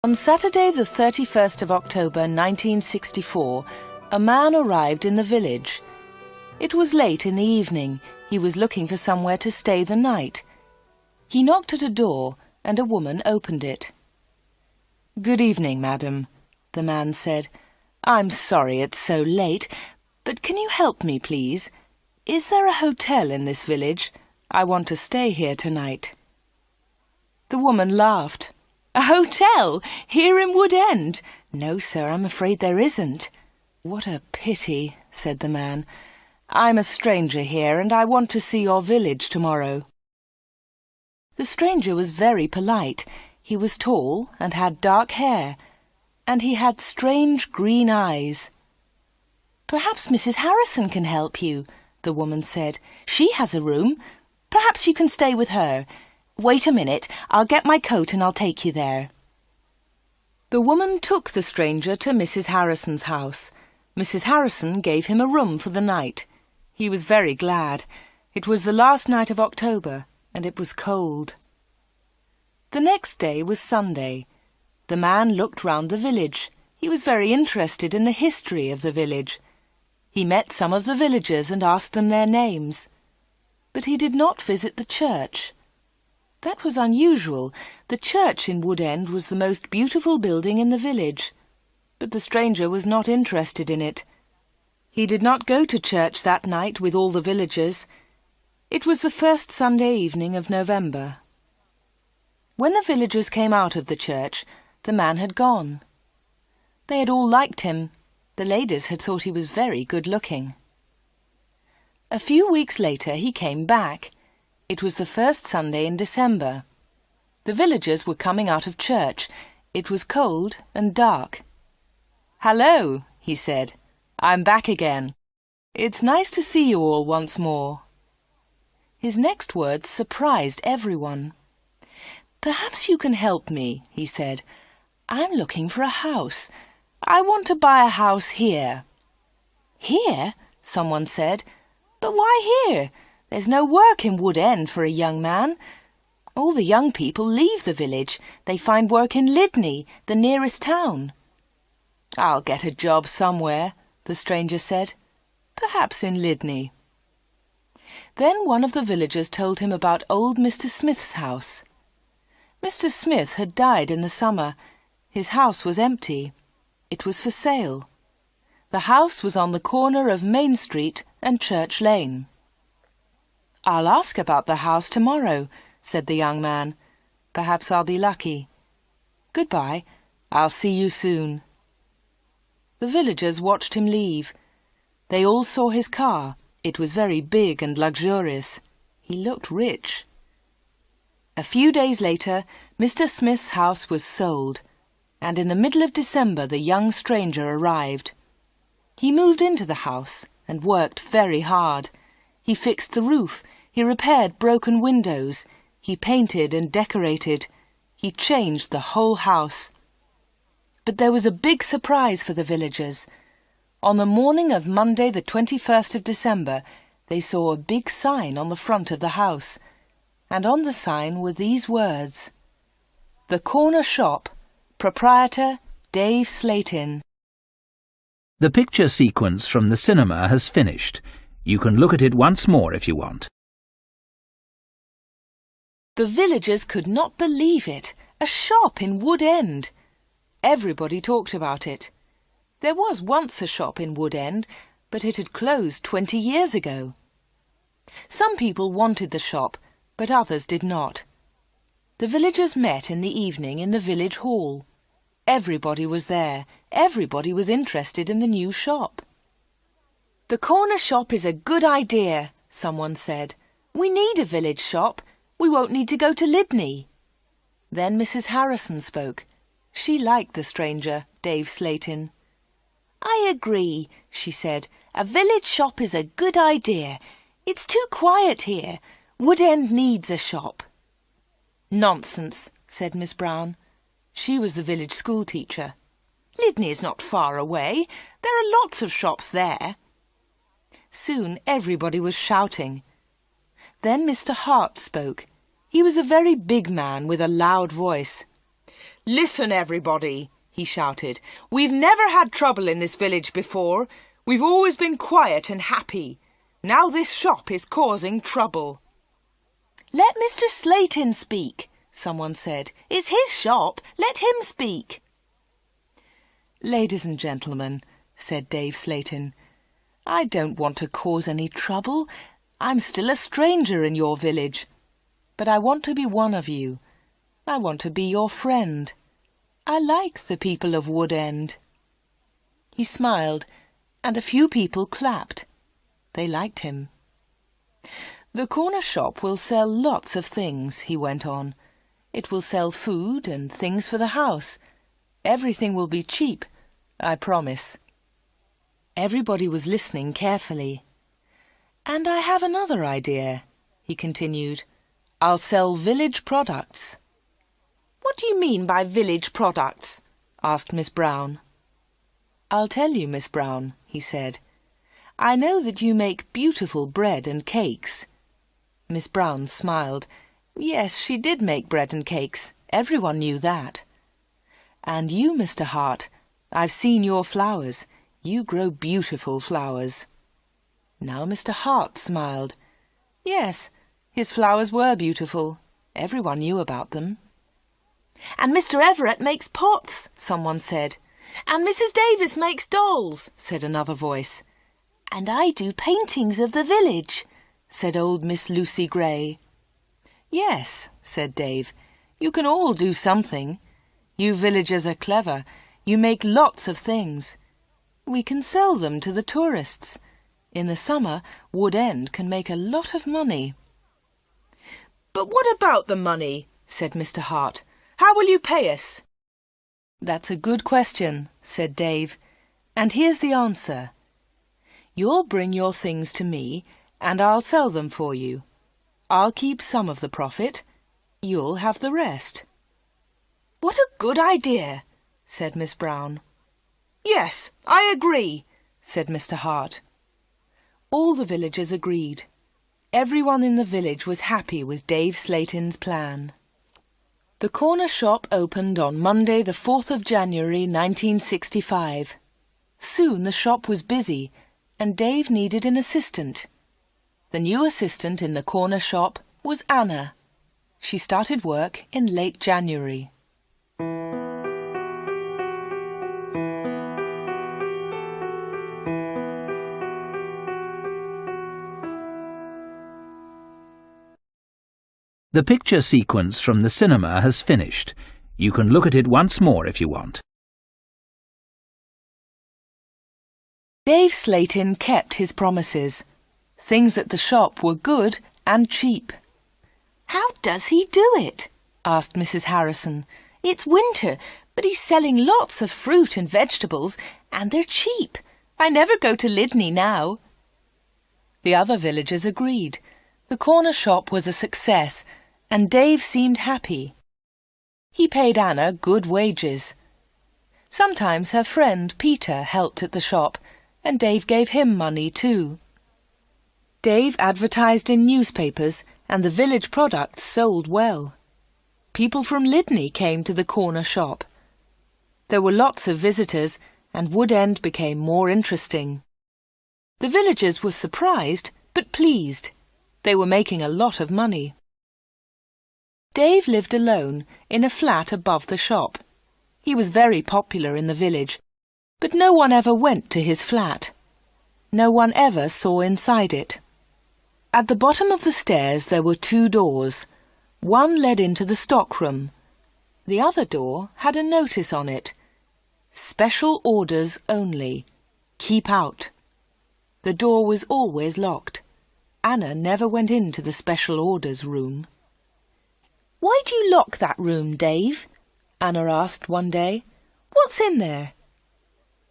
On Saturday the 31st of October 1964, a man arrived in the village. It was late in the evening. He was looking for somewhere to stay the night. He knocked at a door, and a woman opened it. "Good evening, madam," the man said. "I'm sorry it's so late, but can you help me, please? Is there a hotel in this village? I want to stay here tonight." The woman laughed. "A hotel? Here in Wood End? No, sir, I'm afraid there isn't." "What a pity," said the man. "I'm a stranger here, and I want to see your village tomorrow." The stranger was very polite. He was tall and had dark hair, and he had strange green eyes. "Perhaps Mrs. Harrison can help you," the woman said. "She has a room. Perhaps you can stay with her. Wait a minute, I'll get my coat and I'll take you there." The woman took the stranger to Mrs. Harrison's house. Mrs. Harrison gave him a room for the night. He was very glad. It was the last night of October, and it was cold. The next day was Sunday. The man looked round the village. He was very interested in the history of the village. He met some of the villagers and asked them their names. But he did not visit the church. That was unusual. The church in Wood End was the most beautiful building in the village. But the stranger was not interested in it. He did not go to church that night with all the villagers. It was the first Sunday evening of November. When the villagers came out of the church, the man had gone. They had all liked him. The ladies had thought he was very good-looking. A few weeks later he came back. It was the first Sunday in December. The villagers were coming out of church. It was cold and dark. "Hello," he said. "I'm back again. It's nice to see you all once more." His next words surprised everyone. "Perhaps you can help me," he said. "I'm looking for a house. I want to buy a house here." "Here?" someone said. "But why here? There's no work in Wood End for a young man. All the young people leave the village. They find work in Lydney, the nearest town." "I'll get a job somewhere," the stranger said. "Perhaps in Lydney." Then one of the villagers told him about old Mr. Smith's house. Mr. Smith had died in the summer. His house was empty. It was for sale. The house was on the corner of Main Street and Church Lane. "I'll ask about the house tomorrow," said the young man. "Perhaps I'll be lucky. Goodbye. I'll see you soon." The villagers watched him leave. They all saw his car. It was very big and luxurious. He looked rich. A few days later, Mr. Smith's house was sold, and in the middle of December the young stranger arrived. He moved into the house and worked very hard. He fixed the roof, he repaired broken windows, he painted and decorated, he changed the whole house. But there was a big surprise for the villagers. On the morning of Monday the 21st of December, they saw a big sign on the front of the house, and on the sign were these words: "The Corner Shop, Proprietor Dave Slatin." The picture sequence from the cinema has finished. You can look at it once more if you want. The villagers could not believe it. A shop in Wood End. Everybody talked about it. There was once a shop in Wood End, but it had closed 20 years ago. Some people wanted the shop, but others did not. The villagers met in the evening in the village hall. Everybody was there. Everybody was interested in the new shop. "The corner shop is a good idea," someone said. "We need a village shop. We won't need to go to Lydney." Then Mrs. Harrison spoke. She liked the stranger, Dave Slatin. "I agree," she said. "A village shop is a good idea. It's too quiet here. Wood End needs a shop." "Nonsense," said Miss Brown. She was the village school teacher. "Lydney is not far away. There are lots of shops there." Soon everybody was shouting. Then Mr. Hart spoke. He was a very big man with a loud voice. "Listen, everybody," he shouted. "We've never had trouble in this village before. We've always been quiet and happy. Now this shop is causing trouble." "Let Mr. Slayton speak," someone said. "It's his shop. Let him speak." "Ladies and gentlemen," said Dave Slayton, "I don't want to cause any trouble. I'm still a stranger in your village. But I want to be one of you. I want to be your friend. I like the people of Wood End." He smiled, and a few people clapped. They liked him. "The corner shop will sell lots of things," he went on. "It will sell food and things for the house. Everything will be cheap, I promise." Everybody was listening carefully. "And I have another idea," he continued. "I'll sell village products." "What do you mean by village products?" asked Miss Brown. "I'll tell you, Miss Brown," he said. "I know that you make beautiful bread and cakes." Miss Brown smiled. Yes, she did make bread and cakes. Everyone knew that. "And you, Mr. Hart, I've seen your flowers. You grow beautiful flowers." Now Mr. Hart smiled. Yes, his flowers were beautiful. Everyone knew about them. "And Mr. Everett makes pots," someone said. "And Mrs. Davis makes dolls," said another voice. "And I do paintings of the village," said old Miss Lucy Gray. "Yes," said Dave, "you can all do something. You villagers are clever. You make lots of things. We can sell them to the tourists. In the summer, Wood End can make a lot of money." "But what about the money?" said Mr. Hart. "How will you pay us?" "That's a good question," said Dave. "And here's the answer. You'll bring your things to me, and I'll sell them for you. I'll keep some of the profit. You'll have the rest." "What a good idea," said Miss Brown. "Yes, I agree," said Mr. Hart. All the villagers agreed. Everyone in the village was happy with Dave Slayton's plan. The corner shop opened on Monday the 4th of January 1965. Soon the shop was busy, and Dave needed an assistant. The new assistant in the corner shop was Anna. She started work in late January. The picture sequence from the cinema has finished. You can look at it once more if you want. Dave Slayton kept his promises. Things at the shop were good and cheap. "How does he do it?" asked Mrs. Harrison. "It's winter, but he's selling lots of fruit and vegetables, and they're cheap. I never go to Lydney now." The other villagers agreed. The corner shop was a success, and Dave seemed happy. He paid Anna good wages. Sometimes her friend Peter helped at the shop, and Dave gave him money too. Dave advertised in newspapers, and the village products sold well. People from Lydney came to the corner shop. There were lots of visitors, and Wood End became more interesting. The villagers were surprised, but pleased. They were making a lot of money. Dave lived alone in a flat above the shop. He was very popular in the village, but no one ever went to his flat. No one ever saw inside it. At the bottom of the stairs there were 2 doors. One led into the stockroom. The other door had a notice on it. "Special orders only. Keep out." The door was always locked. Anna never went into the special orders room. "Why do you lock that room, Dave?" Anna asked one day. "What's in there?"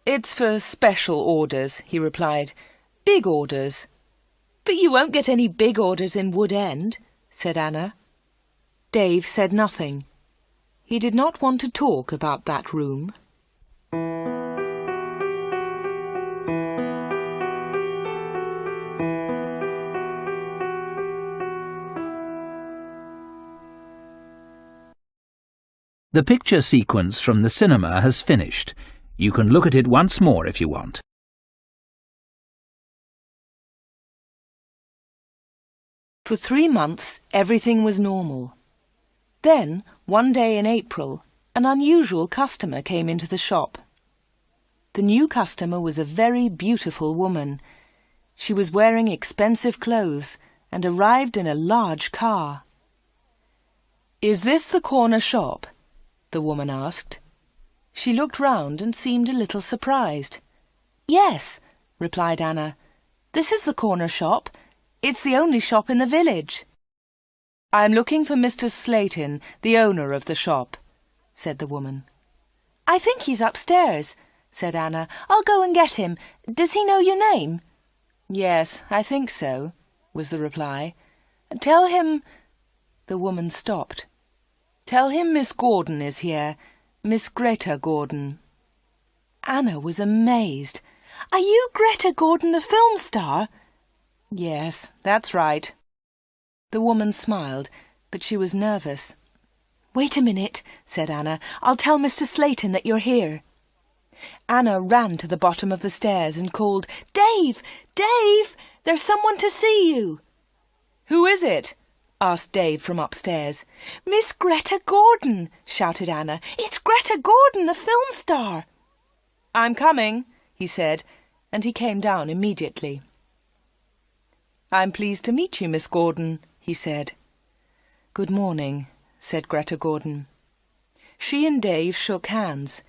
"It's for special orders," he replied. "Big orders." "But you won't get any big orders in Wood End," said Anna. Dave said nothing. He did not want to talk about that room. The picture sequence from the cinema has finished. You can look at it once more if you want. For 3 months, everything was normal. Then, one day in April, an unusual customer came into the shop. The new customer was a very beautiful woman. She was wearing expensive clothes and arrived in a large car. "Is this the corner shop?" the woman asked. She looked round and seemed a little surprised. "Yes," replied Anna. "This is the corner shop. It's the only shop in the village." "I'm looking for Mr. Slayton, the owner of the shop," said the woman. "I think he's upstairs," said Anna. "I'll go and get him. Does he know your name?" "Yes, I think so," was the reply. "Tell him—" The woman stopped. "Tell him Miss Gordon is here, Miss Greta Gordon." Anna was amazed. "Are you Greta Gordon, the film star?" "Yes, that's right." The woman smiled, but she was nervous. "Wait a minute," said Anna. "I'll tell Mr. Slayton that you're here." Anna ran to the bottom of the stairs and called, "Dave! Dave! There's someone to see you!" "Who is it?" asked Dave from upstairs. "Miss Greta Gordon!" shouted Anna. "It's Greta Gordon, the film star!" "I'm coming," he said, and he came down immediately. "I'm pleased to meet you, Miss Gordon," he said. "Good morning," said Greta Gordon. She and Dave shook hands.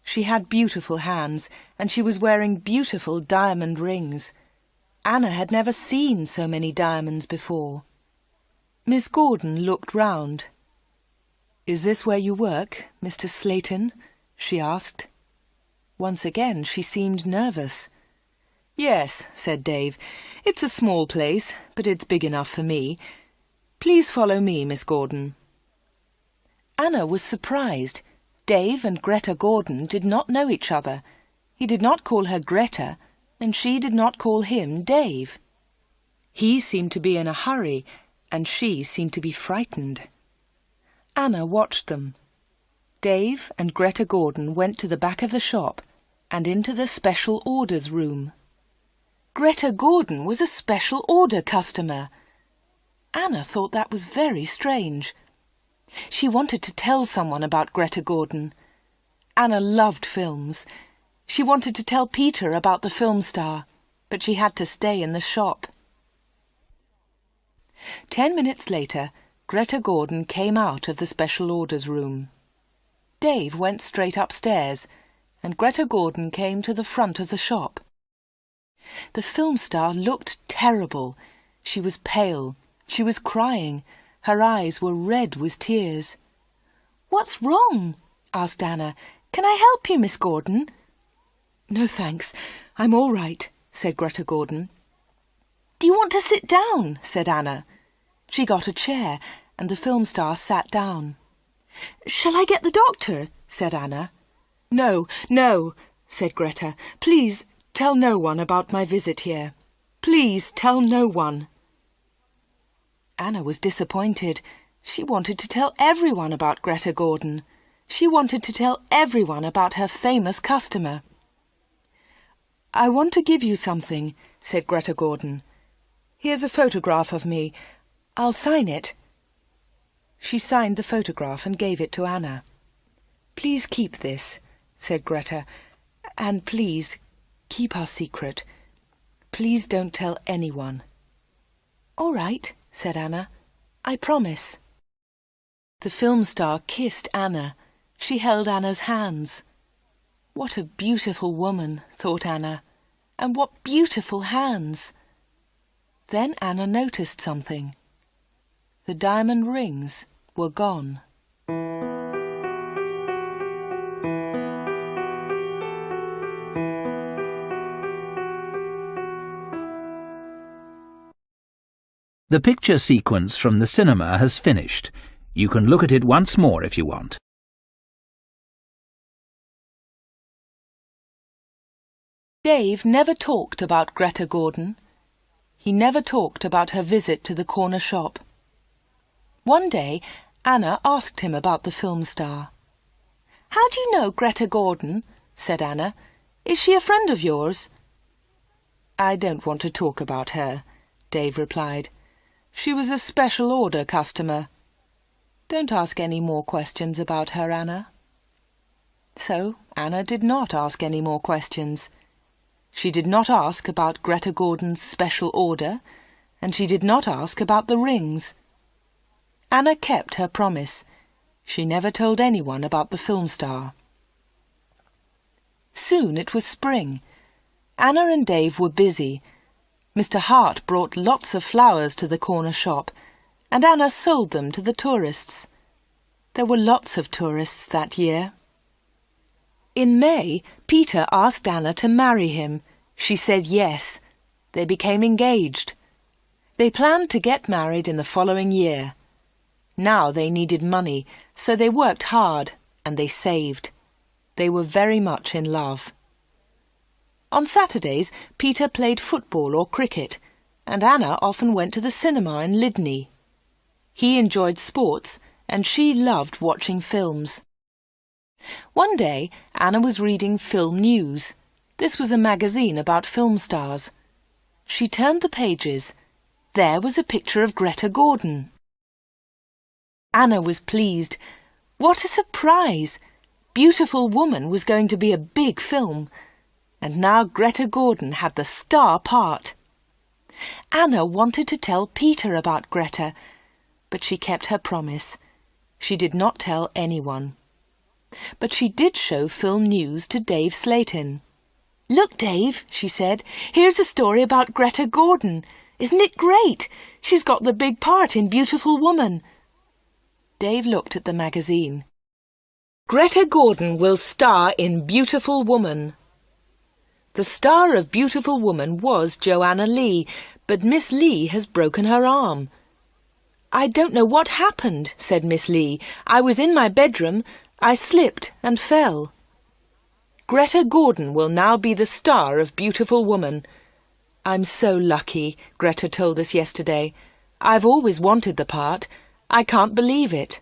She had beautiful hands, and she was wearing beautiful diamond rings. Anna had never seen so many diamonds before. Miss Gordon looked round. "Is this where you work, Mr. Slayton?" she asked. Once again she seemed nervous. "Yes," said Dave. "It's a small place, but it's big enough for me. Please follow me, Miss Gordon." Anna was surprised. Dave and Greta Gordon did not know each other. He did not call her Greta, and she did not call him Dave. He seemed to be in a hurry, and she seemed to be frightened. Anna watched them. Dave and Greta Gordon went to the back of the shop and into the special orders room. Greta Gordon was a special order customer. Anna thought that was very strange. She wanted to tell someone about Greta Gordon. Anna loved films. She wanted to tell Peter about the film star, but she had to stay in the shop. 10 minutes later, Greta Gordon came out of the special orders room. Dave went straight upstairs, and Greta Gordon came to the front of the shop. The film star looked terrible. She was pale. She was crying. Her eyes were red with tears. "What's wrong?" asked Anna. "Can I help you, Miss Gordon?" "No, thanks. I'm all right," said Greta Gordon. "Do you want to sit down?" said Anna. She got a chair, and the film star sat down. "Shall I get the doctor?" said Anna. "No, no," said Greta. "Please tell no one about my visit here. Please tell no one." Anna was disappointed. She wanted to tell everyone about Greta Gordon. She wanted to tell everyone about her famous customer. "I want to give you something," said Greta Gordon. "Here's a photograph of me. I'll sign it." She signed the photograph and gave it to Anna. "Please keep this," said Greta, "and please keep our secret. Please don't tell anyone." "All right," said Anna. "I promise." The film star kissed Anna. She held Anna's hands. What a beautiful woman, thought Anna, and what beautiful hands. Then Anna noticed something. The diamond rings were gone. The picture sequence from the cinema has finished. You can look at it once more if you want. Dave never talked about Greta Gordon. He never talked about her visit to the corner shop. One day, Anna asked him about the film star. "How do you know Greta Gordon?" said Anna. "Is she a friend of yours?" "I don't want to talk about her," Dave replied. "She was a special order customer. Don't ask any more questions about her, Anna." So Anna did not ask any more questions. She did not ask about Greta Gordon's special order, and she did not ask about the rings. Anna kept her promise. She never told anyone about the film star. Soon it was spring. Anna and Dave were busy. Mr. Hart brought lots of flowers to the corner shop, and Anna sold them to the tourists. There were lots of tourists that year. In May, Peter asked Anna to marry him. She said yes. They became engaged. They planned to get married in the following year. Now they needed money, so they worked hard and they saved. They were very much in love. On Saturdays, Peter played football or cricket, and Anna often went to the cinema in Lydney. He enjoyed sports, and she loved watching films. One day, Anna was reading Film News. This was a magazine about film stars. She turned the pages. There was a picture of Greta Gordon. Anna was pleased. What a surprise! Beautiful Woman was going to be a big film, and now Greta Gordon had the star part. Anna wanted to tell Peter about Greta, but she kept her promise. She did not tell anyone. But she did show Film News to Dave Slayton. "Look, Dave," she said, "here's a story about Greta Gordon. Isn't it great? She's got the big part in Beautiful Woman." Dave looked at the magazine. "Greta Gordon will star in Beautiful Woman." The star of Beautiful Woman was Joanna Lee, but Miss Lee has broken her arm. "I don't know what happened," said Miss Lee. "I was in my bedroom. I slipped and fell." Greta Gordon will now be the star of Beautiful Woman. "I'm so lucky," Greta told us yesterday. "I've always wanted the part. I can't believe it."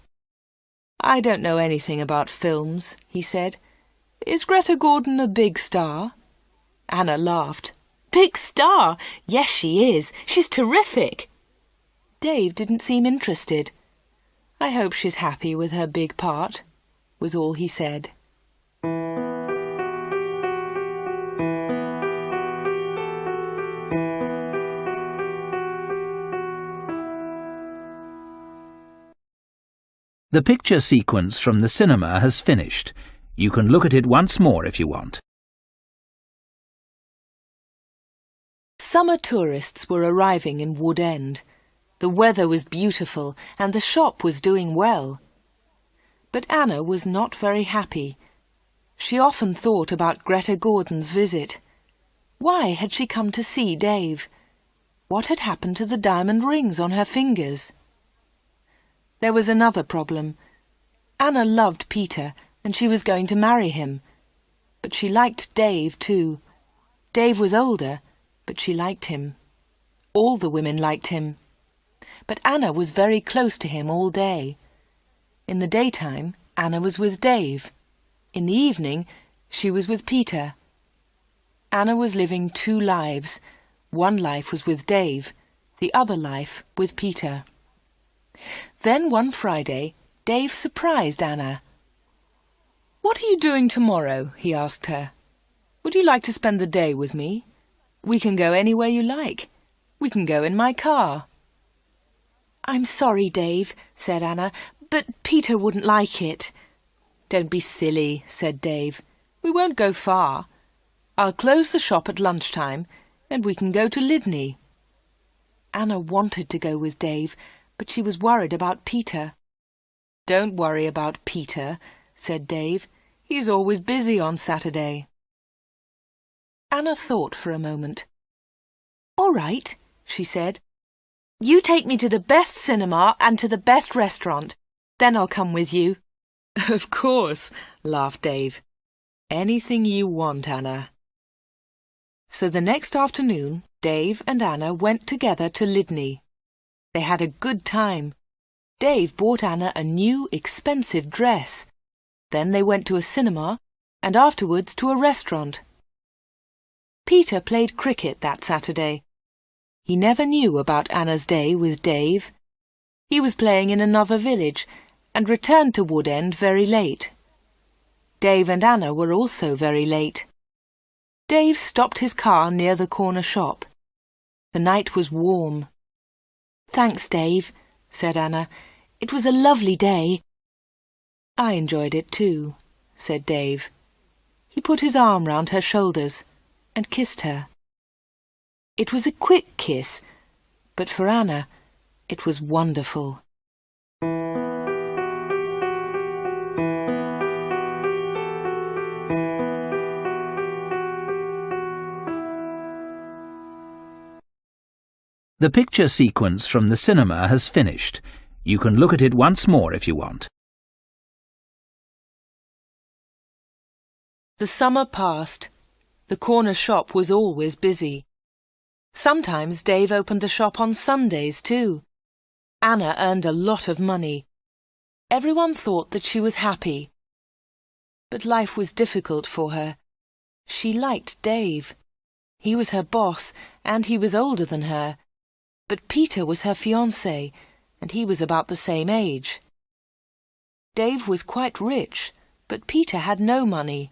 "I don't know anything about films," he said. "Is Greta Gordon a big star?" Anna laughed. "Big star? Yes, she is. She's terrific." Dave didn't seem interested. "I hope she's happy with her big part," was all he said. The picture sequence from the cinema has finished. You can look at it once more if you want. Summer tourists were arriving in Wood End. The weather was beautiful and the shop was doing well. But Anna was not very happy. She often thought about Greta Gordon's visit. Why had she come to see Dave? What had happened to the diamond rings on her fingers? There was another problem. Anna loved Peter and she was going to marry him. But she liked Dave too. Dave was older, but she liked him. All the women liked him. But Anna was very close to him all day. In the daytime, Anna was with Dave. In the evening, she was with Peter. Anna was living two lives. One life was with Dave, the other life with Peter. Then one Friday, Dave surprised Anna. "What are you doing tomorrow?" he asked her. "Would you like to spend the day with me? We can go anywhere you like. We can go in my car." "I'm sorry, Dave," said Anna, "but Peter wouldn't like it." "Don't be silly," said Dave. "We won't go far. I'll close the shop at lunchtime, and we can go to Lydney." Anna wanted to go with Dave, but she was worried about Peter. "Don't worry about Peter," said Dave. "He's always busy on Saturday." Anna thought for a moment. "All right," she said. "You take me to the best cinema and to the best restaurant. Then I'll come with you." "Of course," laughed Dave. "Anything you want, Anna." So the next afternoon, Dave and Anna went together to Lydney. They had a good time. Dave bought Anna a new, expensive dress. Then they went to a cinema and afterwards to a restaurant. Peter played cricket that Saturday. He never knew about Anna's day with Dave. He was playing in another village and returned to Wood End very late. Dave and Anna were also very late. Dave stopped his car near the corner shop. The night was warm. "Thanks, Dave," said Anna. "It was a lovely day." "I enjoyed it too," said Dave. He put his arm round her shoulders and kissed her. It was a quick kiss, but for Anna it was wonderful. The picture sequence from the cinema has finished. You can look at it once more if you want. The summer passed. The corner shop was always busy. Sometimes Dave opened the shop on Sundays too. Anna earned a lot of money. Everyone thought that she was happy. But life was difficult for her. She liked Dave. He was her boss, and he was older than her. But Peter was her fiancé, and he was about the same age. Dave was quite rich, but Peter had no money.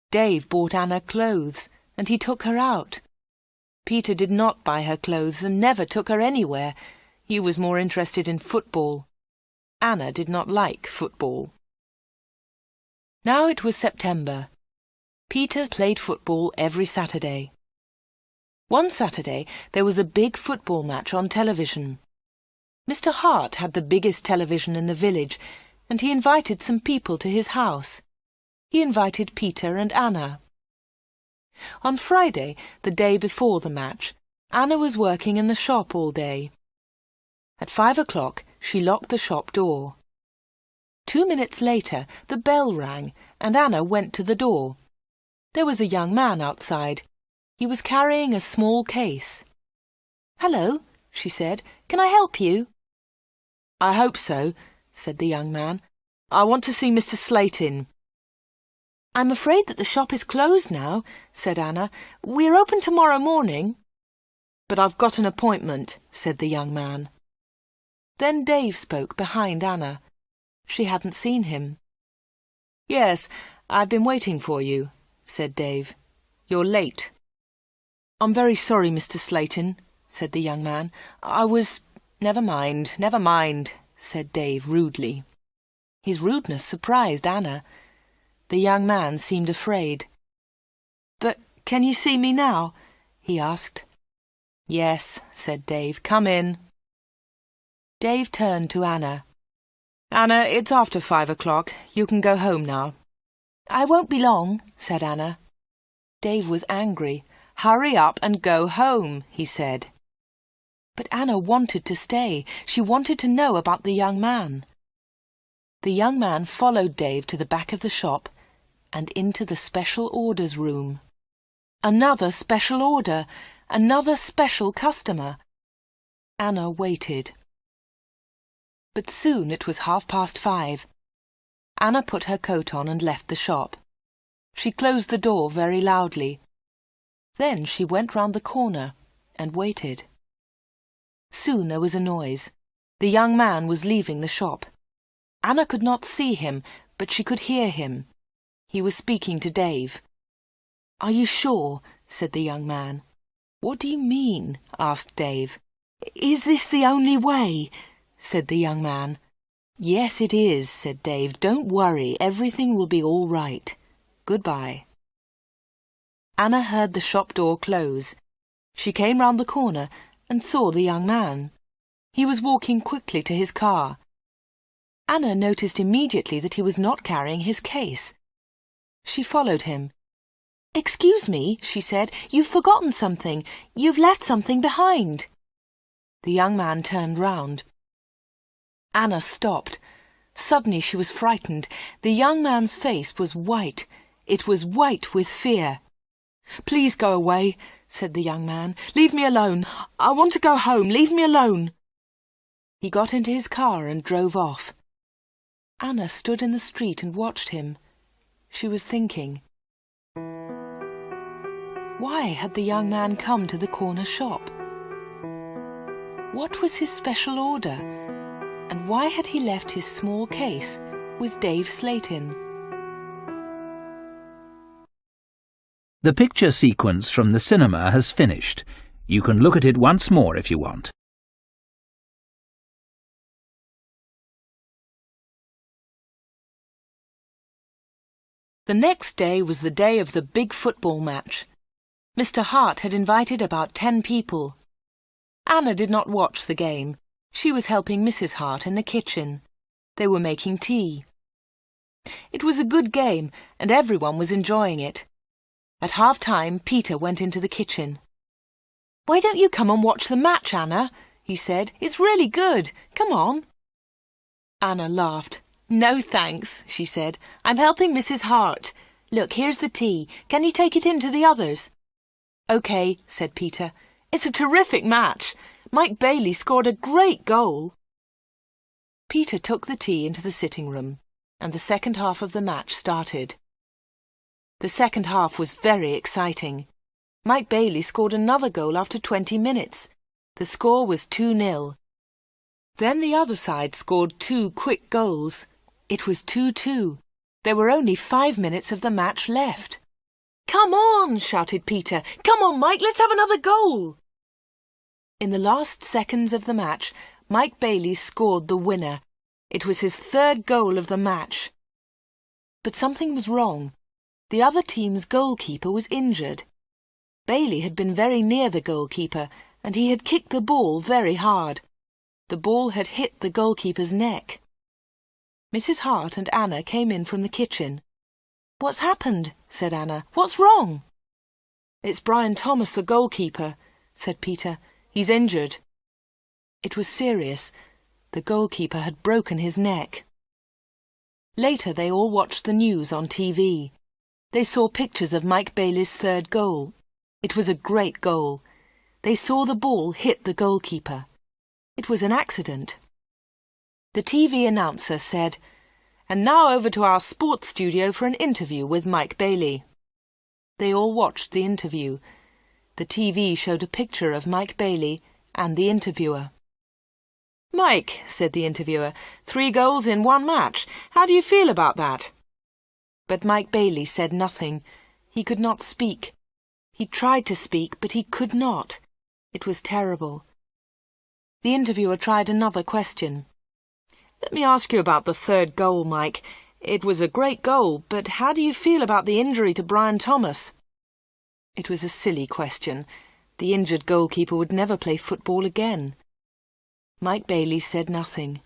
Dave bought Anna clothes, and he took her out. Peter did not buy her clothes and never took her anywhere. He was more interested in football. Anna did not like football. Now it was September. Peter played football every Saturday. One Saturday there was a big football match on television. Mr. Hart had the biggest television in the village, and he invited some people to his house. He invited Peter and Anna. On Friday, the day before the match, Anna was working in the shop all day. At 5 o'clock, she locked the shop door. 2 minutes later, the bell rang, and Anna went to the door. There was a young man outside. He was carrying a small case. "Hello," she said. "Can I help you?" "I hope so," said the young man. "I want to see Mr. Slayton." "I'm afraid that the shop is closed now," said Anna. "We're open tomorrow morning." "But I've got an appointment," said the young man. Then Dave spoke behind Anna. She hadn't seen him. "Yes, I've been waiting for you," said Dave. "You're late." "I'm very sorry, Mr. Slayton," said the young man. Never mind, said Dave rudely. His rudeness surprised Anna. The young man seemed afraid. "But can you see me now?" he asked. "Yes," said Dave. "Come in." Dave turned to Anna. "Anna, it's after 5 o'clock. You can go home now." "I won't be long," said Anna. Dave was angry. "Hurry up and go home," he said. But Anna wanted to stay. She wanted to know about the young man. The young man followed Dave to the back of the shop and into the special orders room. Another special order! Another special customer! Anna waited. But soon it was 5:30. Anna put her coat on and left the shop. She closed the door very loudly. Then she went round the corner and waited. Soon there was a noise. The young man was leaving the shop. Anna could not see him, but she could hear him. He was speaking to Dave. "Are you sure?" said the young man. "What do you mean?" asked Dave. "Is this the only way?" said the young man. "Yes, it is," said Dave. "Don't worry, everything will be all right. Goodbye." Anna heard the shop door close. She came round the corner and saw the young man. He was walking quickly to his car. Anna noticed immediately that he was not carrying his case. She followed him. "Excuse me," she said, "you've forgotten something. You've left something behind." The young man turned round. Anna stopped. Suddenly she was frightened. The young man's face was white. It was white with fear. "Please go away," said the young man. "Leave me alone. I want to go home. Leave me alone." He got into his car and drove off. Anna stood in the street and watched him. She was thinking. Why had the young man come to the corner shop? What was his special order? And why had he left his small case with Dave's slate in? The picture sequence from the cinema has finished. You can look at it once more if you want. The next day was the day of the big football match. Mr. Hart had invited about 10 people. Anna did not watch the game. She was helping Mrs. Hart in the kitchen. They were making tea. It was a good game, and everyone was enjoying it. At half-time, Peter went into the kitchen. "Why don't you come and watch the match, Anna?" he said. "It's really good. Come on." Anna laughed. "No, thanks," she said. "I'm helping Mrs. Hart. Look, here's the tea. Can you take it in to the others?" "OK," said Peter. "It's a terrific match. Mike Bailey scored a great goal." Peter took the tea into the sitting room, and the second half of the match started. The second half was very exciting. Mike Bailey scored another goal after 20 minutes. The score was 2-0. Then the other side scored 2 quick goals. It was 2-2. There were only 5 minutes of the match left. "Come on!" shouted Peter. "Come on, Mike, let's have another goal!" In the last seconds of the match, Mike Bailey scored the winner. It was his 3rd goal of the match. But something was wrong. The other team's goalkeeper was injured. Bailey had been very near the goalkeeper, and he had kicked the ball very hard. The ball had hit the goalkeeper's neck. Mrs. Hart and Anna came in from the kitchen. "What's happened?" said Anna. "What's wrong?" "It's Brian Thomas, the goalkeeper," said Peter. "He's injured." It was serious. The goalkeeper had broken his neck. Later they all watched the news on TV. They saw pictures of Mike Bailey's 3rd goal. It was a great goal. They saw the ball hit the goalkeeper. It was an accident. The TV announcer said, "And now over to our sports studio for an interview with Mike Bailey." They all watched the interview. The TV showed a picture of Mike Bailey and the interviewer. "Mike," said the interviewer, 3 goals in 1 match. How do you feel about that?" But Mike Bailey said nothing. He could not speak. He tried to speak, but he could not. It was terrible. The interviewer tried another question. "Let me ask you about the 3rd goal, Mike. It was a great goal, but how do you feel about the injury to Brian Thomas?" It was a silly question. The injured goalkeeper would never play football again. Mike Bailey said nothing.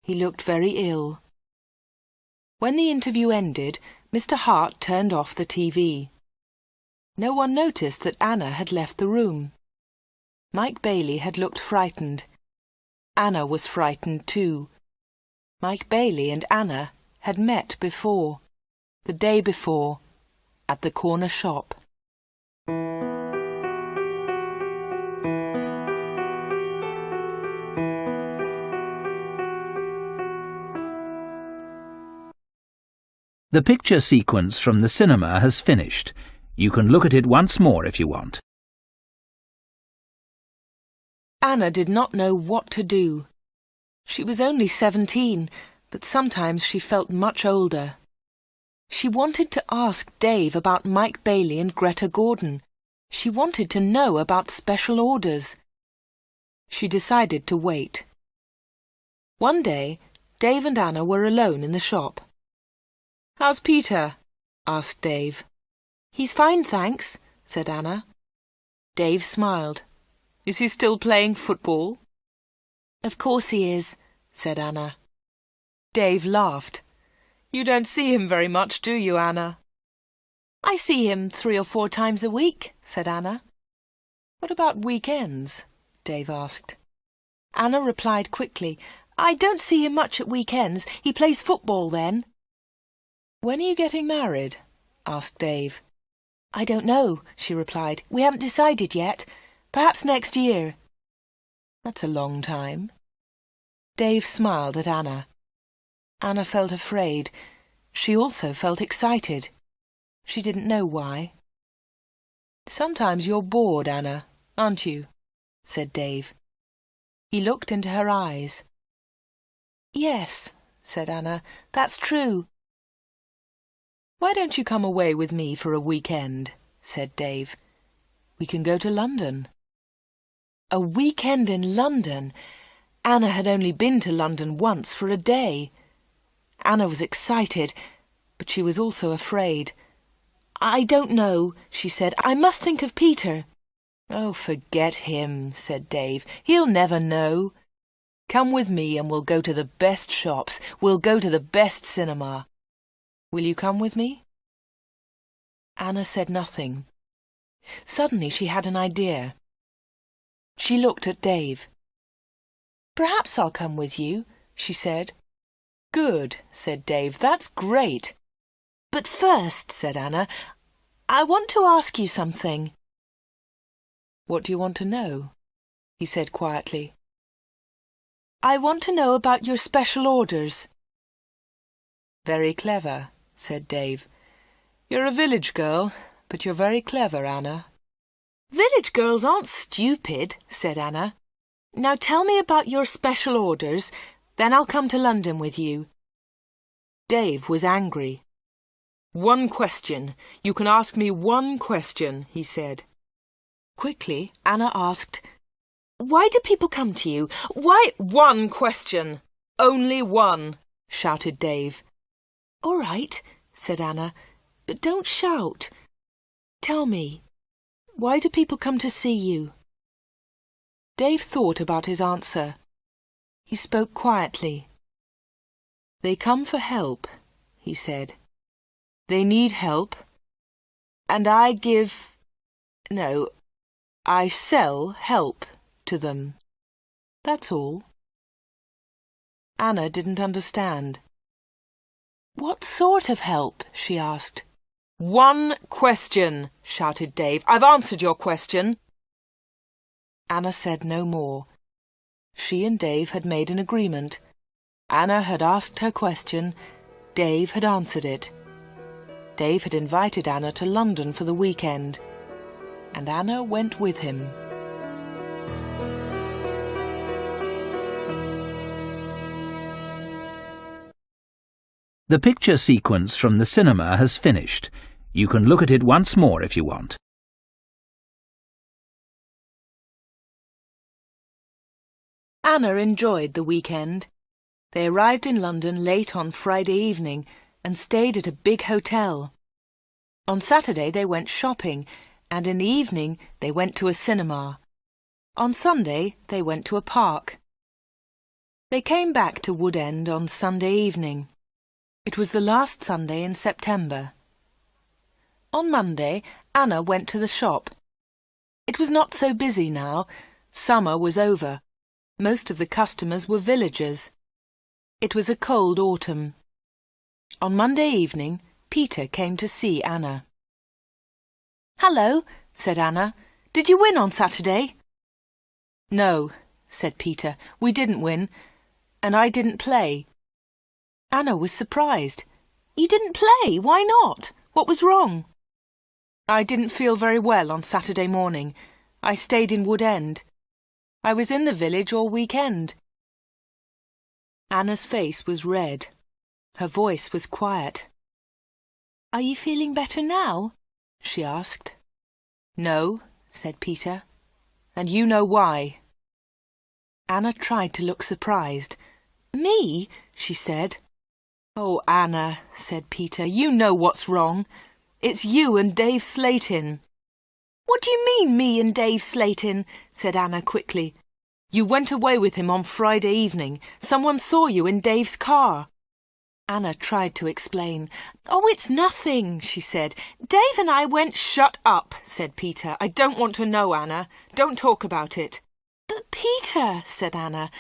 He looked very ill. When the interview ended, Mr. Hart turned off the TV. No one noticed that Anna had left the room. Mike Bailey had looked frightened. Anna was frightened too. Mike Bailey and Anna had met before, the day before, at the corner shop. The picture sequence from the cinema has finished. You can look at it once more if you want. Anna did not know what to do. She was only 17, but sometimes she felt much older. She wanted to ask Dave about Mike Bailey and Greta Gordon. She wanted to know about special orders. She decided to wait. One day, Dave and Anna were alone in the shop. "How's Peter?" asked Dave. "He's fine, thanks," said Anna. Dave smiled. "Is he still playing football?" "Of course he is," said Anna. Dave laughed. "You don't see him very much, do you, Anna?" "I see him 3 or 4 times a week," said Anna. "What about weekends?" Dave asked. Anna replied quickly, "I don't see him much at weekends. He plays football then." "When are you getting married?" asked Dave. "I don't know," she replied. "We haven't decided yet. Perhaps next year." "That's a long time." Dave smiled at Anna. Anna felt afraid. She also felt excited. She didn't know why. "Sometimes you're bored, Anna, aren't you?" said Dave. He looked into her eyes. "Yes," said Anna, "that's true." "Why don't you come away with me for a weekend?" said Dave. "We can go to London." A weekend in London! Anna had only been to London once for a day. Anna was excited, but she was also afraid. "I don't know," she said. "I must think of Peter." "Oh, forget him," said Dave. "He'll never know. Come with me and we'll go to the best shops. We'll go to the best cinema. Will you come with me?" Anna said nothing. Suddenly she had an idea. She looked at Dave. "Perhaps I'll come with you," she said. "Good," said Dave. "That's great." "But first," said Anna, "I want to ask you something." "What do you want to know?" he said quietly. "I want to know about your special orders." "Very clever," said Dave. "You're a village girl, but you're very clever, Anna." "Village girls aren't stupid," said Anna. "Now tell me about your special orders, then I'll come to London with you." Dave was angry. "One question. You can ask me one question," he said. Quickly, Anna asked, "Why do people come to you? Why—" "One question! Only one!" shouted Dave. "All right," said Anna, "but don't shout. Tell me, why do people come to see you?" Dave thought about his answer. He spoke quietly. "They come for help," he said. "They need help, and I sell help to them. That's all." Anna didn't understand. "What sort of help?" she asked. "One question!" shouted Dave. "I've answered your question." Anna said no more. She and Dave had made an agreement. Anna had asked her question. Dave had answered it. Dave had invited Anna to London for the weekend, and Anna went with him. The picture sequence from the cinema has finished. You can look at it once more if you want. Anna enjoyed the weekend. They arrived in London late on Friday evening and stayed at a big hotel. On Saturday they went shopping, and in the evening they went to a cinema. On Sunday they went to a park. They came back to Wood End on Sunday evening. It was the last Sunday in September. On Monday, Anna went to the shop. It was not so busy now. Summer was over. Most of the customers were villagers. It was a cold autumn. On Monday evening, Peter came to see Anna. "Hello," said Anna. "Did you win on Saturday?" "No," said Peter. "We didn't win, and I didn't play." Anna was surprised. "You didn't play? Why not? What was wrong?" "I didn't feel very well on Saturday morning. I stayed in Wood End. I was in the village all weekend." Anna's face was red. Her voice was quiet. "Are you feeling better now?" she asked. "No," said Peter, "and you know why." Anna tried to look surprised. "Me?" she said. "Oh, Anna," said Peter, "you know what's wrong. It's you and Dave Slatin." "What do you mean, me and Dave Slatin?" said Anna quickly. "You went away with him on Friday evening. Someone saw you in Dave's car." Anna tried to explain. "Oh, it's nothing," she said. "Dave and I went—" "Shut up," said Peter. "I don't want to know, Anna. Don't talk about it." "But Peter," said Anna.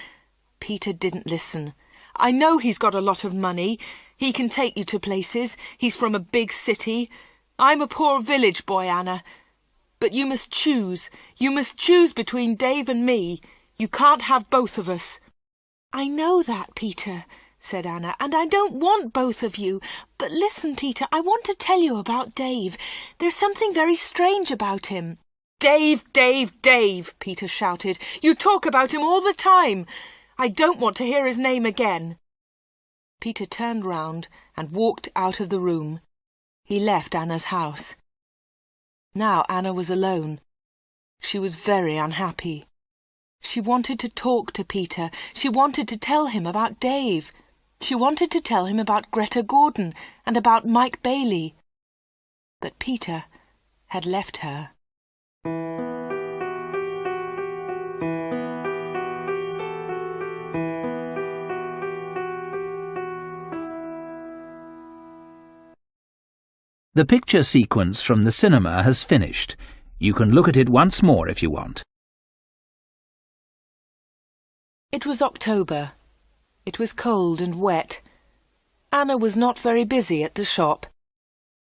Peter didn't listen. "I know he's got a lot of money. He can take you to places. He's from a big city. I'm a poor village boy, Anna. But you must choose. You must choose between Dave and me. You can't have both of us." "I know that, Peter," said Anna, "and I don't want both of you. But listen, Peter, I want to tell you about Dave. There's something very strange about him." "Dave, Dave, Dave," Peter shouted. "You talk about him all the time. I don't want to hear his name again." Peter turned round and walked out of the room. He left Anna's house. Now Anna was alone. She was very unhappy. She wanted to talk to Peter. She wanted to tell him about Dave. She wanted to tell him about Greta Gordon and about Mike Bailey. But Peter had left her. The picture sequence from the cinema has finished. You can look at it once more if you want. It was October. It was cold and wet. Anna was not very busy at the shop.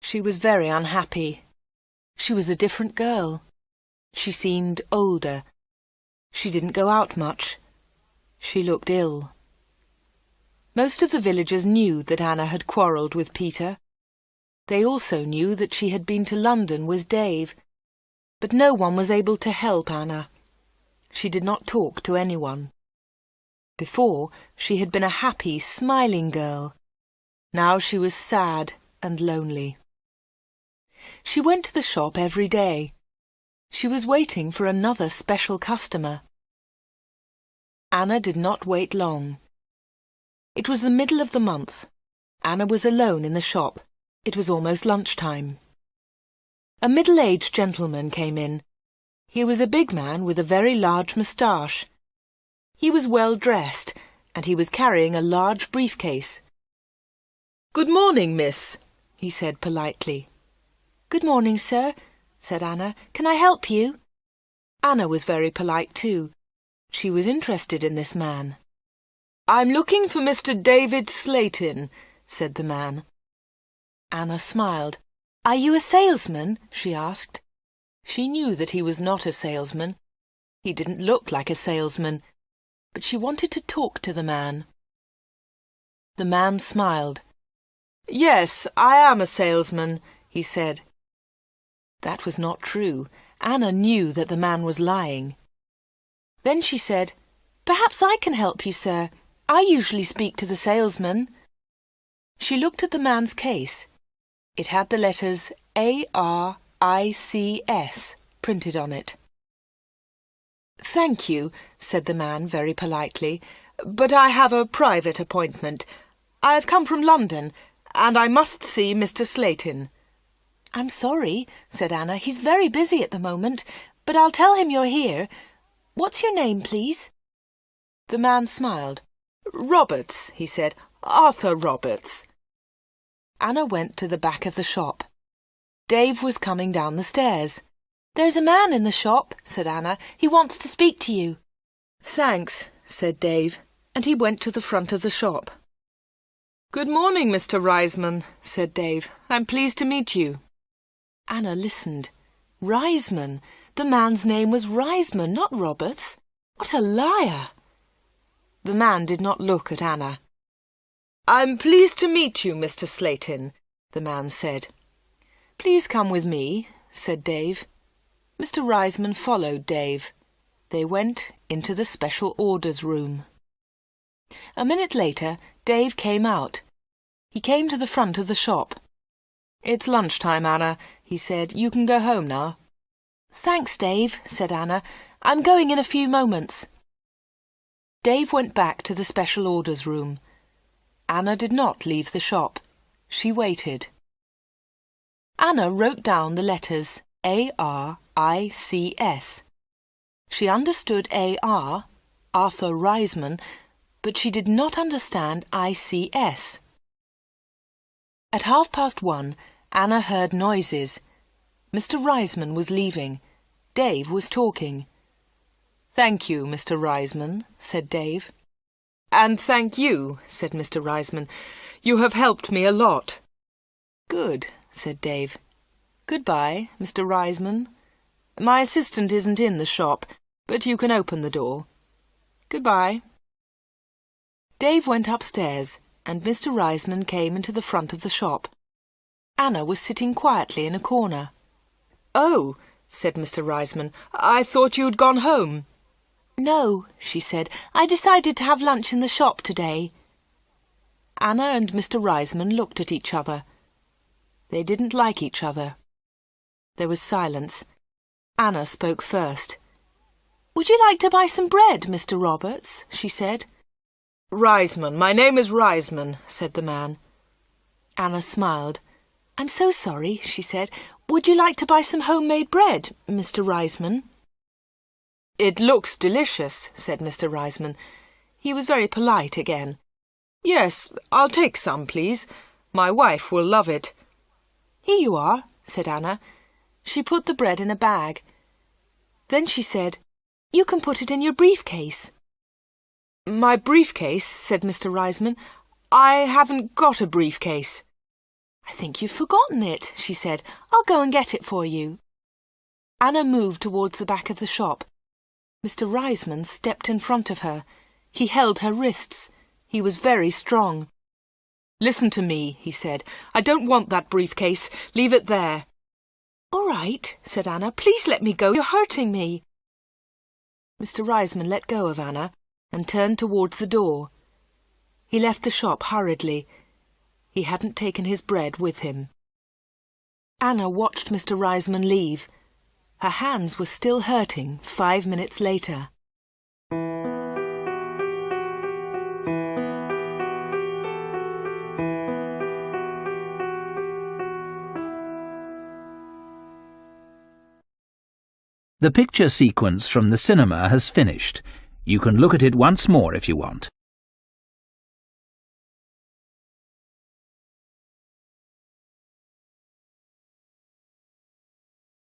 She was very unhappy. She was a different girl. She seemed older. She didn't go out much. She looked ill. Most of the villagers knew that Anna had quarrelled with Peter. They also knew that she had been to London with Dave. But no one was able to help Anna. She did not talk to anyone. Before, she had been a happy, smiling girl. Now she was sad and lonely. She went to the shop every day. She was waiting for another special customer. Anna did not wait long. It was the middle of the month. Anna was alone in the shop. It was almost lunchtime. A middle-aged gentleman came in. He was a big man with a very large moustache. He was well dressed, and he was carrying a large briefcase. "Good morning, miss," he said politely. "Good morning, sir," said Anna. "Can I help you?" Anna was very polite too. She was interested in this man. "I'm looking for Mr. David Slayton," said the man. Anna smiled. "Are you a salesman?" she asked. She knew that he was not a salesman. He didn't look like a salesman, but she wanted to talk to the man. The man smiled. "Yes, I am a salesman," he said. That was not true. Anna knew that the man was lying. Then she said, "Perhaps I can help you, sir. I usually speak to the salesman." She looked at the man's case. It had the letters ARICS printed on it. "Thank you," said the man very politely, "but I have a private appointment. I have come from London, and I must see Mr. Slayton." "I'm sorry," said Anna. "He's very busy at the moment, but I'll tell him you're here. What's your name, please?" The man smiled. "Roberts," he said. "Arthur Roberts." Anna went to the back of the shop. Dave was coming down the stairs. "There's a man in the shop," said Anna. "He wants to speak to you." "Thanks," said Dave, and he went to the front of the shop. "Good morning, Mr. Reisman," said Dave. "I'm pleased to meet you." Anna listened. Reisman! The man's name was Reisman, not Roberts. What a liar! The man did not look at Anna. "I'm pleased to meet you, Mr. Slayton," the man said. "Please come with me," said Dave. Mr. Reisman followed Dave. They went into the special orders room. A minute later, Dave came out. He came to the front of the shop. "It's lunchtime, Anna," he said. "You can go home now." "Thanks, Dave," said Anna. "I'm going in a few moments." Dave went back to the special orders room. Anna did not leave the shop. She waited. Anna wrote down the letters ARICS. She understood AR, Arthur Reisman, but she did not understand ICS. At 1:30, Anna heard noises. Mr. Reisman was leaving. Dave was talking. "Thank you, Mr. Reisman," said Dave. "And thank you," said Mr. Reisman. "You have helped me a lot." "Good," said Dave. "Goodbye, Mr. Reisman. My assistant isn't in the shop, but you can open the door. Goodbye." Dave went upstairs, and Mr. Reisman came into the front of the shop. Anna was sitting quietly in a corner. "Oh," said Mr. Reisman, "I thought you had gone home." "No," she said. "I decided to have lunch in the shop today." Anna and Mr. Reisman looked at each other. They didn't like each other. There was silence. Anna spoke first. "Would you like to buy some bread, Mr. Roberts?" she said. "Reisman. My name is Reisman," said the man. Anna smiled. "I'm so sorry," she said. "Would you like to buy some homemade bread, Mr. Reisman?" "It looks delicious," said Mr. Reisman. He was very polite again. "Yes, I'll take some, please. My wife will love it." "Here you are," said Anna. She put the bread in a bag. Then she said, "You can put it in your briefcase." "My briefcase?" said Mr. Reisman. "I haven't got a briefcase." "I think you've forgotten it," she said. "I'll go and get it for you." Anna moved towards the back of the shop. Mr. Reisman stepped in front of her. He held her wrists. He was very strong. "Listen to me," he said. "I don't want that briefcase. Leave it there." "All right," said Anna. "Please let me go. You're hurting me." Mr. Reisman let go of Anna and turned towards the door. He left the shop hurriedly. He hadn't taken his bread with him. Anna watched Mr. Reisman leave. Her hands were still hurting 5 minutes later. The picture sequence from the cinema has finished. You can look at it once more if you want.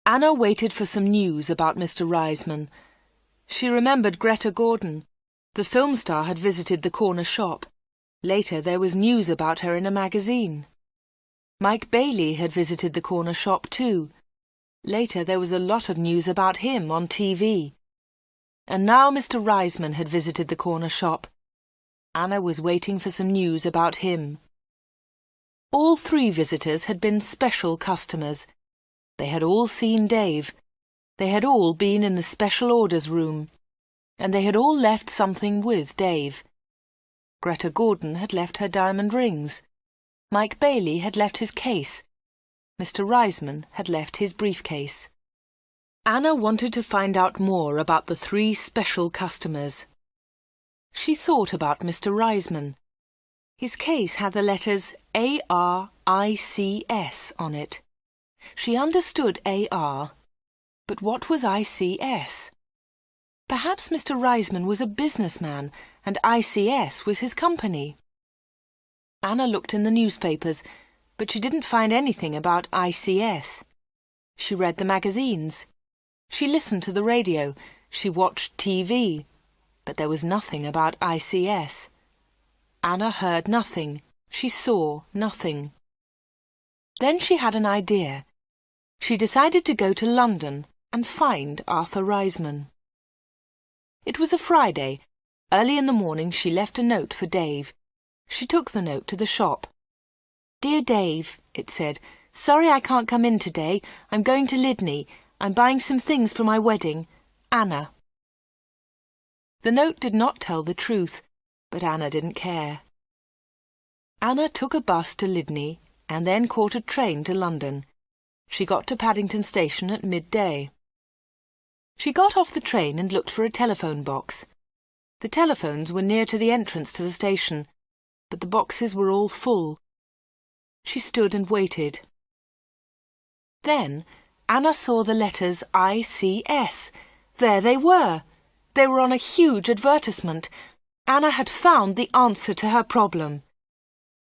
Anna waited for some news about Mr. Reisman. She remembered Greta Gordon. The film star had visited the corner shop. Later there was news about her in a magazine. Mike Bailey had visited the corner shop too. Later there was a lot of news about him on TV. And now Mr. Reisman had visited the corner shop. Anna was waiting for some news about him. All 3 visitors had been special customers. They had all seen Dave. They had all been in the special orders room. And they had all left something with Dave. Greta Gordon had left her diamond rings. Mike Bailey had left his case. Mr. Reisman had left his briefcase. Anna wanted to find out more about the 3 special customers. She thought about Mr. Reisman. His case had the letters ARICS on it. She understood AR, but what was ICS? Perhaps Mr. Reisman was a businessman and ICS was his company. Anna looked in the newspapers, but she didn't find anything about ICS. She read the magazines. She listened to the radio. She watched TV. But there was nothing about ICS. Anna heard nothing. She saw nothing. Then she had an idea. She decided to go to London and find Arthur Reisman. It was a Friday. Early in the morning she left a note for Dave. She took the note to the shop. "Dear Dave," it said, "sorry I can't come in today. I'm going to Lydney. I'm buying some things for my wedding. Anna." The note did not tell the truth, but Anna didn't care. Anna took a bus to Lydney and then caught a train to London. She got to Paddington Station at midday. She got off the train and looked for a telephone box. The telephones were near to the entrance to the station, but the boxes were all full. She stood and waited. Then Anna saw the letters ICS. There they were. They were on a huge advertisement. Anna had found the answer to her problem.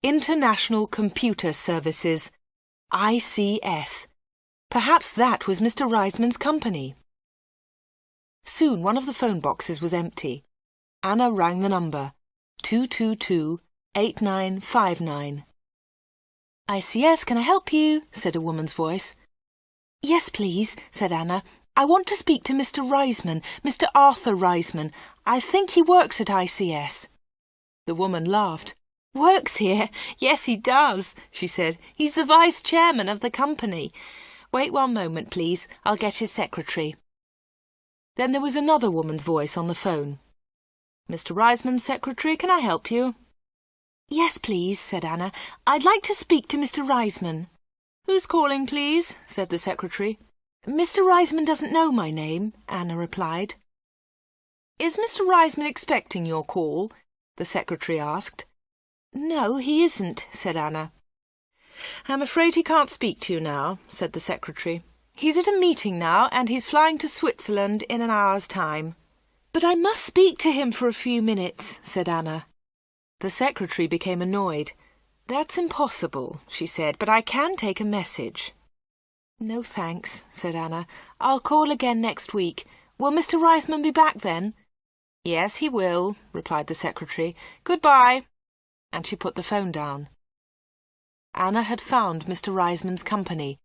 International Computer Services. ICS. Perhaps that was Mr. Reisman's company. Soon one of the phone boxes was empty. Anna rang the number, 222-8959. "ICS, can I help you?" said a woman's voice. "Yes, please," said Anna. "I want to speak to Mr. Reisman, Mr. Arthur Reisman. I think he works at ICS." The woman laughed. "Works here? Yes, he does," she said. "He's the vice chairman of the company. Wait one moment, please. I'll get his secretary." Then there was another woman's voice on the phone. "Mr. Reisman's secretary, can I help you?" "Yes, please," said Anna. "I'd like to speak to Mr. Reisman." "Who's calling, please?" said the secretary. "Mr. Reisman doesn't know my name," Anna replied. "Is Mr. Reisman expecting your call?" the secretary asked. "No, he isn't," said Anna. "I'm afraid he can't speak to you now," said the secretary. "He's at a meeting now, and he's flying to Switzerland in an hour's time." "But I must speak to him for a few minutes," said Anna. The secretary became annoyed. "That's impossible," she said, "but I can take a message." "No, thanks," said Anna. "I'll call again next week. Will Mr. Reisman be back then?" "Yes, he will," replied the secretary. "Goodbye." And she put the phone down. Anna had found Mr. Reisman's company,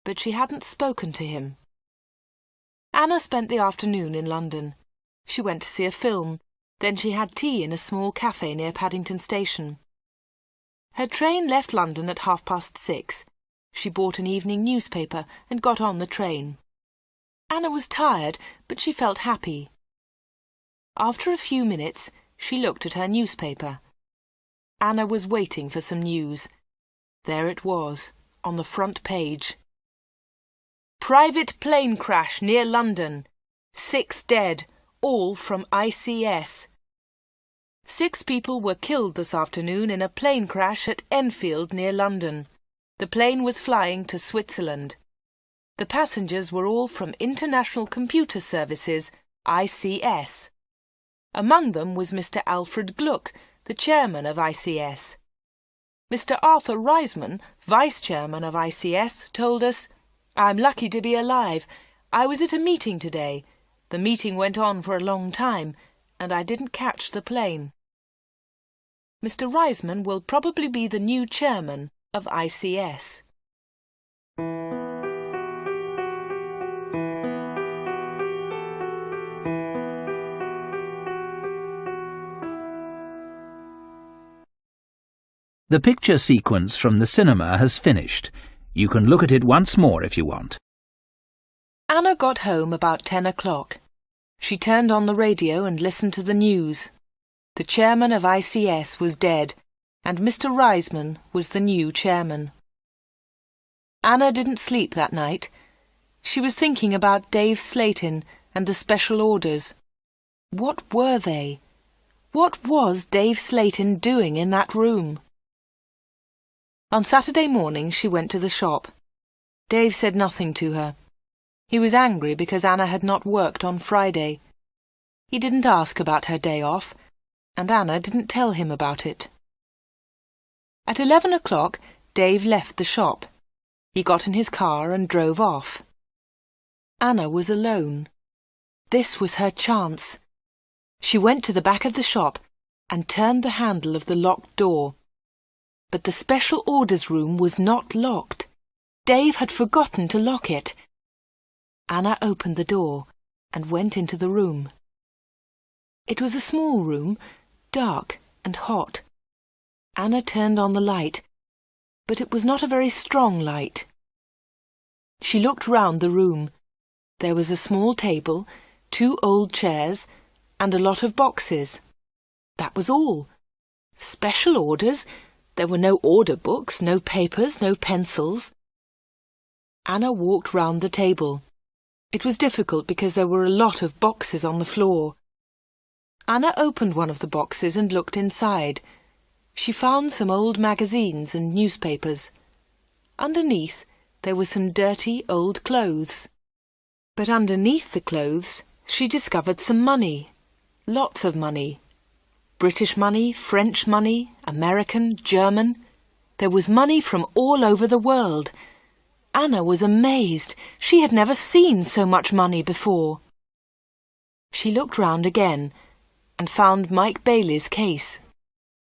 but she hadn't spoken to him. Anna spent the afternoon in London. She went to see a film. Then she had tea in a small cafe near Paddington Station. Her train left London at 6:30. She bought an evening newspaper and got on the train. Anna was tired, but she felt happy. After a few minutes, she looked at her newspaper. Anna was waiting for some news. There it was, on the front page. "Private plane crash near London. 6 dead, all from ICS. 6 people were killed this afternoon in a plane crash at Enfield near London. The plane was flying to Switzerland. The passengers were all from International Computer Services, ICS. Among them was Mr. Alfred Gluck, the chairman of ICS. Mr. Arthur Reisman, vice chairman of ICS, told us, 'I'm lucky to be alive. I was at a meeting today. The meeting went on for a long time, and I didn't catch the plane.' Mr. Reisman will probably be the new chairman of ICS. The picture sequence from the cinema has finished. You can look at it once more if you want. Anna got home about 10 o'clock. She turned on the radio and listened to the news. The chairman of ICS was dead, and Mr. Reisman was the new chairman. Anna didn't sleep that night. She was thinking about Dave Slayton and the special orders. What were they? What was Dave Slayton doing in that room? On Saturday morning she went to the shop. Dave said nothing to her. He was angry because Anna had not worked on Friday. He didn't ask about her day off, and Anna didn't tell him about it. At 11 o'clock, Dave left the shop. He got in his car and drove off. Anna was alone. This was her chance. She went to the back of the shop and turned the handle of the locked door. But the special orders room was not locked. Dave had forgotten to lock it. Anna opened the door and went into the room. It was a small room, dark and hot. Anna turned on the light, but it was not a very strong light. She looked round the room. There was a small table, 2 old chairs, and a lot of boxes. That was all. Special orders? There were no order books, no papers, no pencils. Anna walked round the table. It was difficult because there were a lot of boxes on the floor. Anna opened one of the boxes and looked inside. She found some old magazines and newspapers. Underneath, there were some dirty old clothes. But underneath the clothes, she discovered some money. Lots of money. British money, French money, American, German. There was money from all over the world. Anna was amazed. She had never seen so much money before. She looked round again and found Mike Bailey's case.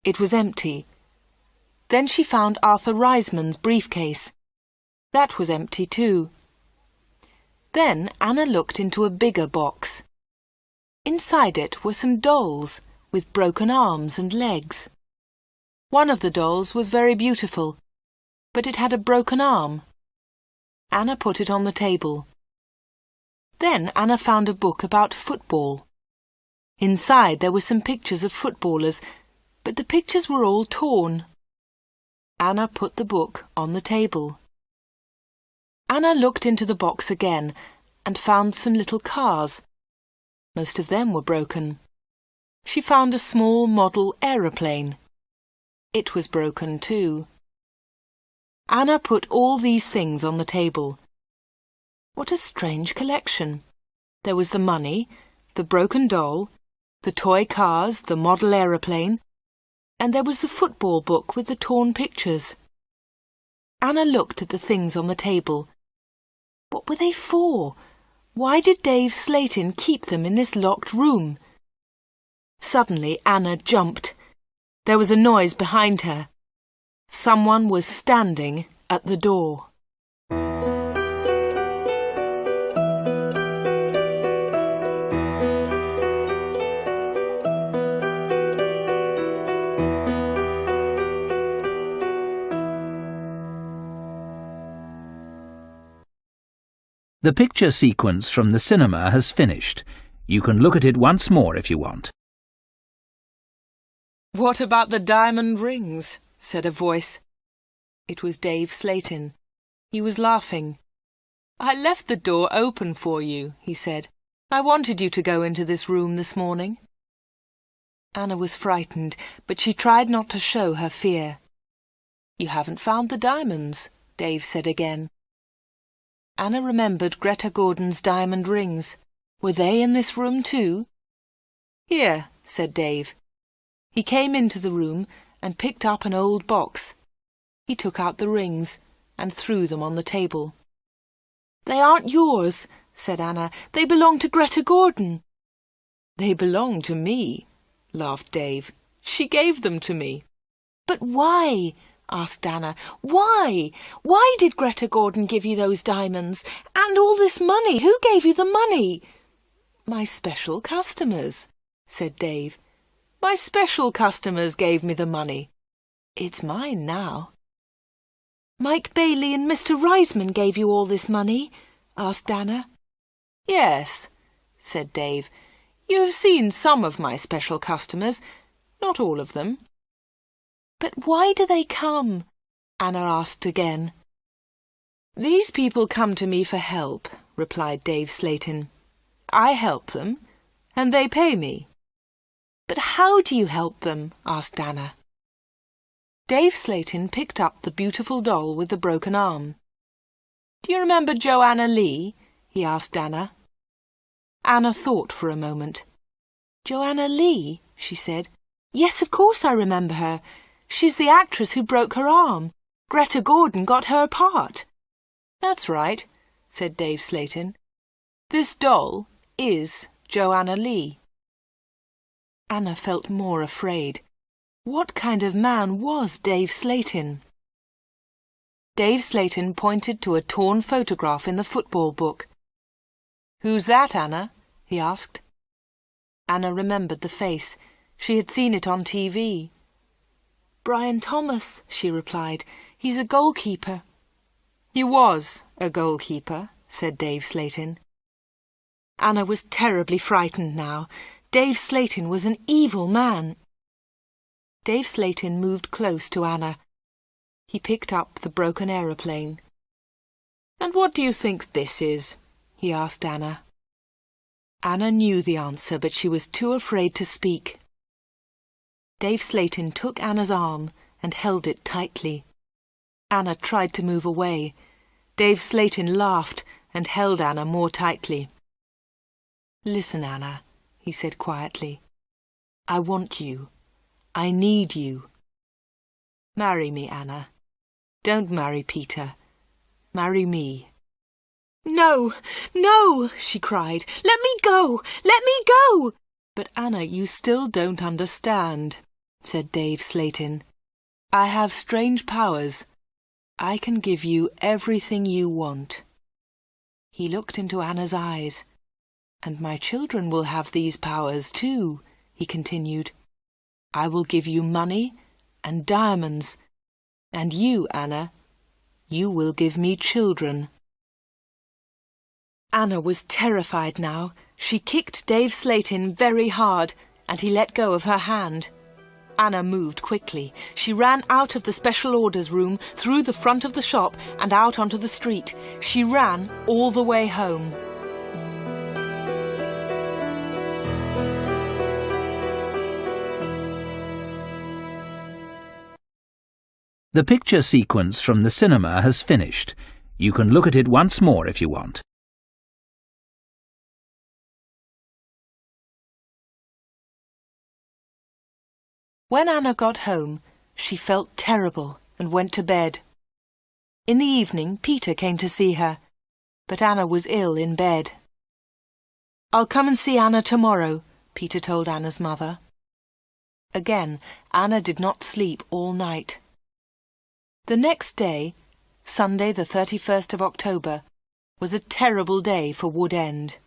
It was empty. Then she found Arthur Reisman's briefcase. That was empty too. Then Anna looked into a bigger box. Inside it were some dolls, with broken arms and legs. One of the dolls was very beautiful, but it had a broken arm. Anna put it on the table. Then Anna found a book about football. Inside there were some pictures of footballers, but the pictures were all torn. Anna put the book on the table. Anna looked into the box again and found some little cars. Most of them were broken. She found a small model aeroplane. It was broken too. Anna put all these things on the table. What a strange collection! There was the money, the broken doll, the toy cars, the model aeroplane, and there was the football book with the torn pictures. Anna looked at the things on the table. What were they for? Why did Dave Slayton keep them in this locked room? Suddenly Anna jumped. There was a noise behind her. Someone was standing at the door. The picture sequence from the cinema has finished. You can look at it once more if you want. "What about the diamond rings?" said a voice. It was Dave Slayton. He was laughing. "I left the door open for you," he said. "I wanted you to go into this room this morning." Anna was frightened, but she tried not to show her fear. "You haven't found the diamonds," Dave said again. Anna remembered Greta Gordon's diamond rings. Were they in this room too? "Here," said Dave. He came into the room and picked up an old box. He took out the rings and threw them on the table. "They aren't yours," said Anna. "They belong to Greta Gordon." "They belong to me," laughed Dave. "She gave them to me." "But why?" asked Anna. "Why? Why did Greta Gordon give you those diamonds? And all this money? Who gave you the money?" "My special customers," said Dave. "My special customers gave me the money. It's mine now." "Mike Bailey and Mr. Reisman gave you all this money?" asked Anna. "Yes," said Dave. "You have seen some of my special customers, not all of them." "But why do they come?" Anna asked again. "These people come to me for help," replied Dave Slayton. "I help them, and they pay me." "But how do you help them?" asked Anna. Dave Slayton picked up the beautiful doll with the broken arm. "Do you remember Joanna Lee?" he asked Anna. Anna thought for a moment. "Joanna Lee?" she said. "Yes, of course I remember her. She's the actress who broke her arm. Greta Gordon got her part." "That's right," said Dave Slayton. "This doll is Joanna Lee." Anna felt more afraid. What kind of man was Dave Slayton? Dave Slayton pointed to a torn photograph in the football book. "Who's that, Anna?" he asked. Anna remembered the face. She had seen it on TV. "Brian Thomas," she replied. "He's a goalkeeper." "He was a goalkeeper," said Dave Slayton. Anna was terribly frightened now. Dave Slayton was an evil man. Dave Slayton moved close to Anna. He picked up the broken aeroplane. "And what do you think this is?" he asked Anna. Anna knew the answer, but she was too afraid to speak. Dave Slayton took Anna's arm and held it tightly. Anna tried to move away. Dave Slayton laughed and held Anna more tightly. "Listen, Anna," he said quietly. "I want you. I need you. Marry me, Anna. Don't marry Peter. Marry me." "No, no," she cried. "Let me go! Let me go!" "But Anna, you still don't understand," said Dave Slayton. "I have strange powers. I can give you everything you want." He looked into Anna's eyes. "And my children will have these powers too," he continued. I will give you money and diamonds, and you, Anna, you will give me children." Anna was terrified now. She kicked Dave Slatin very hard, and he let go of her hand. Anna moved quickly. She ran out of the special orders room, through the front of the shop, and out onto the street. She ran all the way home. The picture sequence from the cinema has finished. You can look at it once more if you want. When Anna got home, she felt terrible and went to bed. In the evening, Peter came to see her, but Anna was ill in bed. "I'll come and see Anna tomorrow," Peter told Anna's mother. Again, Anna did not sleep all night. The next day, Sunday the 31st of October, was a terrible day for Wood End.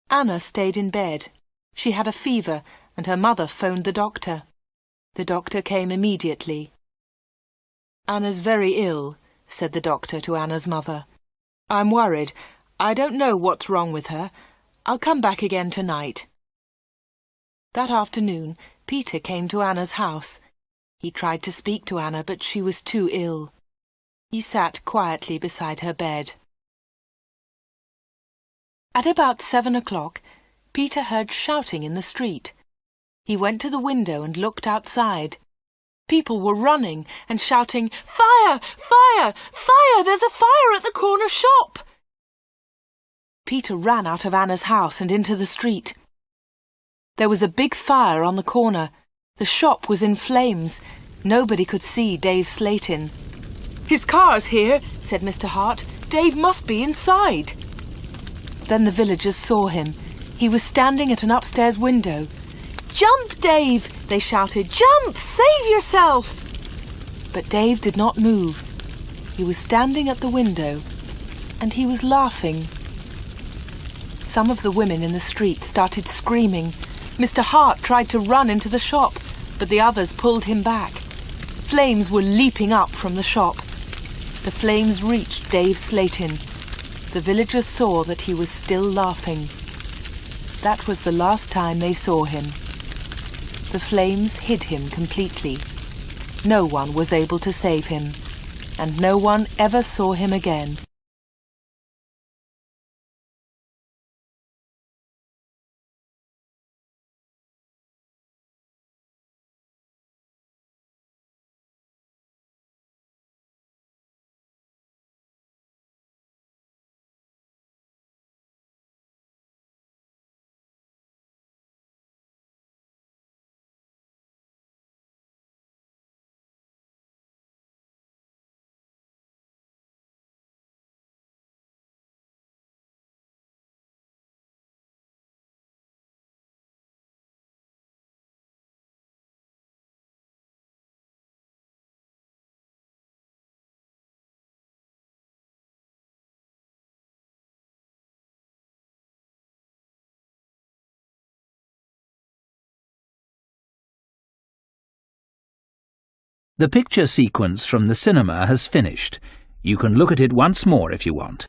Anna stayed in bed. She had a fever, and her mother phoned the doctor. The doctor came immediately. "Anna's very ill," said the doctor to Anna's mother. "I'm worried. I don't know what's wrong with her. I'll come back again tonight." That afternoon, Peter came to Anna's house. He tried to speak to Anna, but she was too ill. He sat quietly beside her bed. At about 7 o'clock, Peter heard shouting in the street. He went to the window and looked outside. People were running and shouting, "Fire! Fire! Fire! There's a fire at the corner shop!" Peter ran out of Anna's house and into the street. There was a big fire on the corner. The shop was in flames. Nobody could see Dave Slatin. "His car's here," said Mr. Hart. "Dave must be inside." Then the villagers saw him. He was standing at an upstairs window. "Jump, Dave!" they shouted. "Jump! Save yourself!" But Dave did not move. He was standing at the window, and he was laughing. Some of the women in the street started screaming. Mr. Hart tried to run into the shop, but the others pulled him back. Flames were leaping up from the shop. The flames reached Dave Slatin. The villagers saw that he was still laughing. That was the last time they saw him. The flames hid him completely. No one was able to save him, and no one ever saw him again. The picture sequence from the cinema has finished. You can look at it once more if you want.